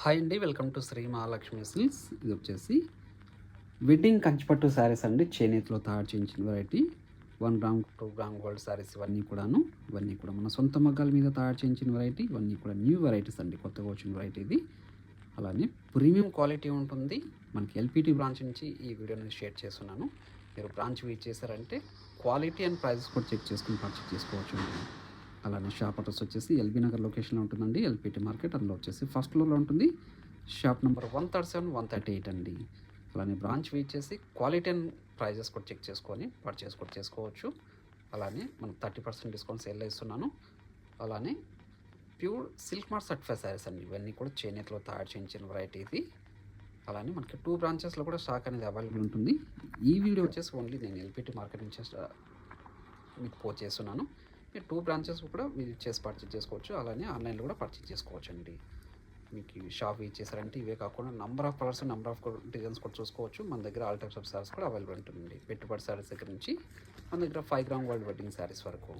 Hi అండి, welcome to Shri Mahalakshmi silks. ఇది వచ్చేసి వెడ్డింగ్ కంచిపట్టు శారీస్ అండి. చేనేతలో తయారు చేయించిన variety 1 gram 2 gram gold saris ఇవన్నీ కూడా మన సొంత మగ్గాల మీద తయారు చేయించిన వెరైటీ. ఇవన్నీ కూడా న్యూ వెరైటీస్ అండి, కొత్తగా వచ్చిన వెరైటీ ఇది. అలానే ప్రీమియం క్వాలిటీ ఉంటుంది. మనకి ఎల్పిటి బ్రాంచ్ నుంచి ఈ వీడియోని షేర్ చేస్తున్నాను. మీరు బ్రాంచ్ విజిట్ చేశారంటే క్వాలిటీ అండ్ ప్రైజెస్ కూడా చెక్ చేసుకుని పర్చేస్ చేసుకోవచ్చు. అలానే షాప్ అడ్రస్ వచ్చేసి ఎల్బీ నగర్ లొకేషన్లో ఉంటుందండి. ఎల్పిటి మార్కెట్, అందులో వచ్చేసి ఫస్ట్ ఫ్లోర్లో ఉంటుంది. షాప్ నెంబర్ 137, 138 అండి. అలానే బ్రాంచ్ విజిట్ చేసి క్వాలిటీ అండ్ ప్రైజెస్ కూడా చెక్ చేసుకొని పర్చేస్ కూడా చేసుకోవచ్చు. అలానే మనం 30% డిస్కౌంట్ సేల్లో ఇస్తున్నాను. అలానే pure silk mark certified saris అండి. ఇవన్నీ కూడా చేనేతలో తయారు చేయించిన వెరైటీ ఇది. అలానే మనకి 2 బ్రాంచెస్లో కూడా స్టాక్ అనేది అవైలబుల్ ఉంటుంది. ఈ వీడియో వచ్చేసి ఓన్లీ నేను ఎల్పిటి మార్కెట్ నుంచి మీకు పోస్ట్ చేస్తున్నాను. మీరు 2 బ్రాంచెస్ కూడా విజిట్ చేసి పర్చేస్ చేసుకోవచ్చు. అలానే ఆన్లైన్లో కూడా పర్చేస్ చేసుకోవచ్చు అండి. మీకు షాప్ విజిట్ చేశారంటే ఇవే కాకుండా number of colours, number of designs కూడా చూసుకోవచ్చు. మన దగ్గర ఆల్ టైప్స్ ఆఫ్ శారీస్ కూడా అవైలబుల్ ఉంటుందండి. పెట్టుబడి శారీస్ దగ్గర నుంచి మన దగ్గర 5 గ్రామ్ గోల్డ్ వెడ్డింగ్ శారీస్ వరకు.